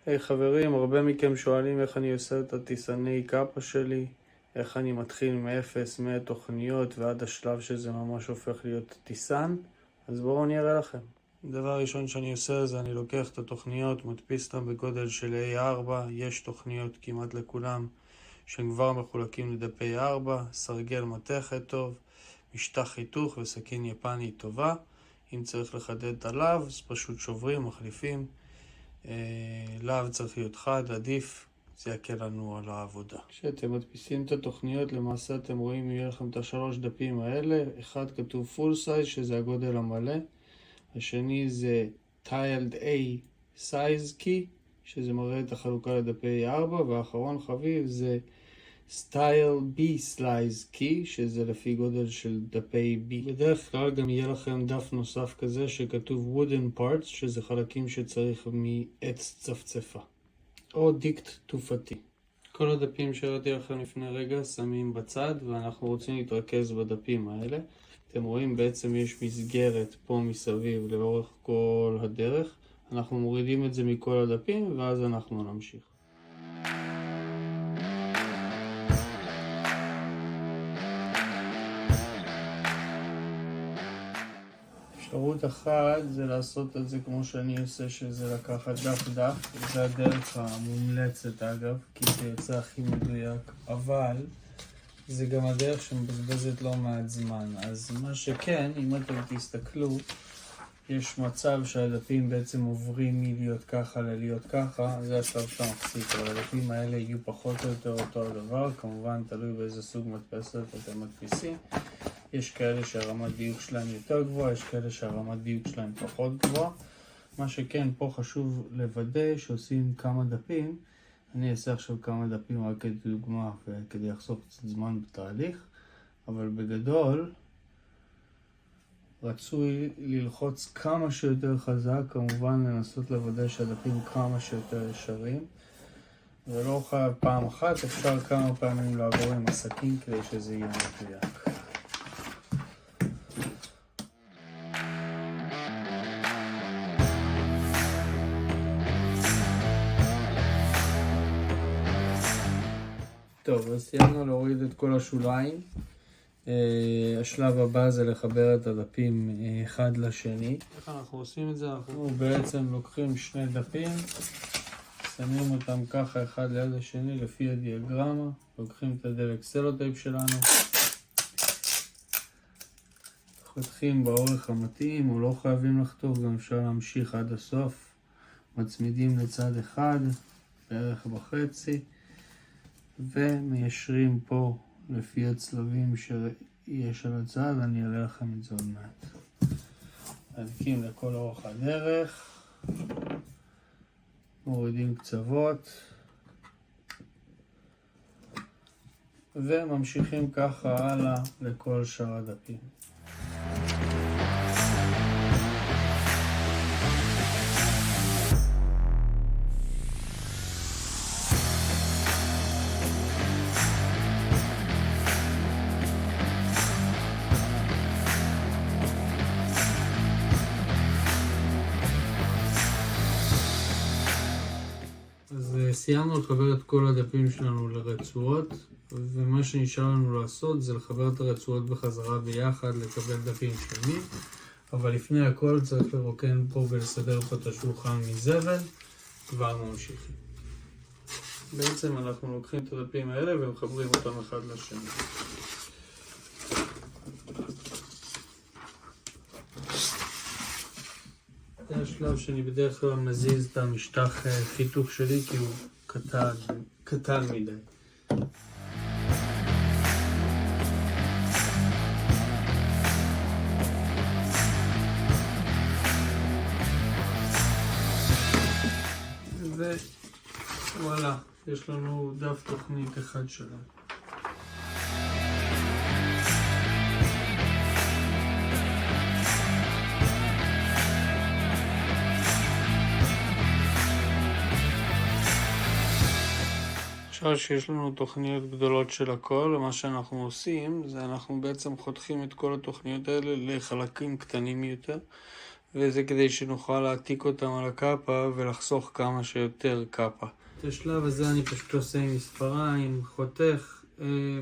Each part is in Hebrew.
היי חברים, הרבה מכם שואלים איך אני עושה את הטיסני קאפה שלי, איך אני מתחיל מאפס, מהתוכניות ועד השלב שזה ממש הופך להיות טיסן. אז בואו אני אראה לכם. דבר ראשון שאני עושה זה אני לוקח את התוכניות, מדפיס אותם בגודל של A4, יש תוכניות כמעט לכולם שהם כבר מחולקים לדפי 4, סרגל מתכת טוב, משטח חיתוך וסכין יפני טובה. אם צריך לחדד את הלאו, אז פשוט שוברים, מחליפים. לאו צריך להיות חד, עדיף, זה יקל לנו על העבודה. כשאתם מדפיסים את התוכניות, למעשה אתם רואים יהיה לכם את השלוש דפים האלה. אחד כתוב full size, שזה הגודל המלא. השני זה tiled A size key, שזה מראה את החלוקה לדפי 4, והאחרון חביב זה style B slice key, שזה לפי גודל של דפי B. בדרך כלל גם יהיה לכם דף נוסף כזה שכתוב wooden parts, שזה חלקים שצריך מעץ צפצפה, או דיקט תופתי. כל הדפים שהראיתי לכם לפני רגע שמים בצד, ואנחנו רוצים להתרכז בדפים האלה. אתם רואים בעצם יש מסגרת פה מסביב לאורך כל הדרך. אנחנו מורידים את זה מכל הדפים ואז אנחנו נמשיך. אפשרות אחת זה לעשות את זה כמו שאני עושה, שזה לקחת דף, זה הדרך המומלצת אגב, כי זה יצא הכי מדויק, אבל זה גם הדרך שמבזבזת לא מעט זמן. אז מה שכן, אם אתם תסתכלו, יש מצב שהדפים בעצם עוברים מלהיות ככה ללהיות ככה, זה השלב שאתה מחזיק, אבל הדפים האלה יהיו פחות או יותר אותו הדבר, כמובן תלוי באיזה סוג מדפסת אתם מדפיסים. יש כאלה שהרמת דיוק שלהם יותר גבוהה, יש כאלה שהרמת דיוק שלהם פחות גבוהה. מה שכן, פה חשוב לוודא שעושים כמה דפים. אני אעשה עכשיו כמה דפים רק כדוגמה וכדי לחסוך קצת זמן בתהליך, אבל בגדול רצוי ללחוץ כמה שיותר חזק, כמובן לנסות לוודא שהדפים כמה שיותר ישרים. זה לא חייב פעם אחת, אפשר כמה פעמים לעבור עם הסכין כדי שזה יהיה מדויק. טוב, אז סיימנו להוריד את כל השוליים. השלב הבא זה לחבר את הדפים אחד לשני. איך אנחנו עושים את זה? אנחנו בעצם לוקחים שני דפים, שמים אותם ככה אחד ליד השני לפי הדיאגרמה, לוקחים את הדלק סלוטייפ שלנו, חותכים באורך המתאים, או לא חייבים לחתוך, גם אפשר להמשיך עד הסוף. מצמידים לצד אחד, בערך בחצי, ומיישרים פה לפי הצלבים שיש על הצד. אני אראה לכם את זה עוד מעט. מדקים לכל אורך הדרך, מורידים קצוות, וממשיכים ככה הלאה לכל שאר הדפים. סיימנו לחבר את כל הדפים שלנו לרצועות, ומה שנשאר לנו לעשות זה לחבר את הרצועות בחזרה ביחד לקבל דפים שלמים. אבל לפני הכל צריך לרוקן פה ולסדר פה את השולחן מזבל. כבר ממשיכים. בעצם אנחנו לוקחים את הדפים האלה ומחברים אותם אחד לשני. זה השלב שאני בדרך כלל מזיז את המשטח חיתוך שלי כי הוא קטן מדי. ווואלה, יש לנו דף תוכנית אחד שלנו. עכשיו שיש לנו תוכניות גדולות של הכל, מה שאנחנו עושים זה אנחנו בעצם חותכים את כל התוכניות האלה לחלקים קטנים יותר, וזה כדי שנוכל להעתיק אותם על הקאפה ולחסוך כמה שיותר קאפה. את השלב הזה אני פשוט עושה עם מספריים, חותך,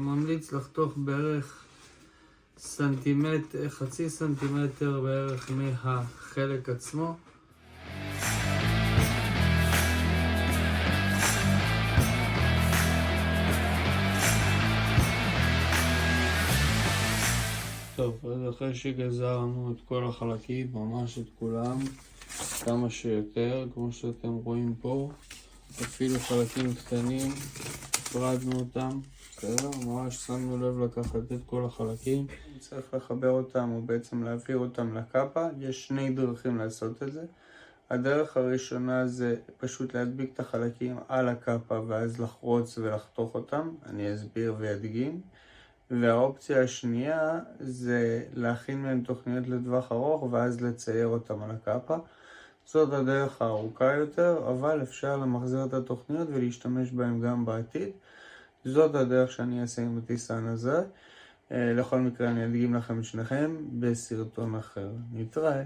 ממליץ לחתוך בערך חצי סנטימטר בערך מהחלק עצמו. טוב, אז אחרי שגזרנו את כל החלקים, ממש את כולם, כמה שיותר, כמו שאתם רואים פה, אפילו חלקים קטנים, הפרדנו אותם, בסדר? ממש שמנו לב לקחת את כל החלקים. צריך לחבר אותם או בעצם להעביר אותם לקאפה. יש שני דרכים לעשות את זה. הדרך הראשונה זה פשוט להדביק את החלקים על הקאפה ואז לחרוץ ולחתוך אותם. אני אסביר וידגים. והאופציה השנייה זה להכין מהם תוכניות לטווח ארוך ואז לצייר אותם על הקאפה. זאת הדרך הארוכה יותר, אבל אפשר למחזר את התוכניות ולהשתמש בהם גם בעתיד. זאת הדרך שאני אעשה עם הטיסן הזה. לכל מקרה אני אדגים לכם את שניכם בסרטון אחר. נתראה.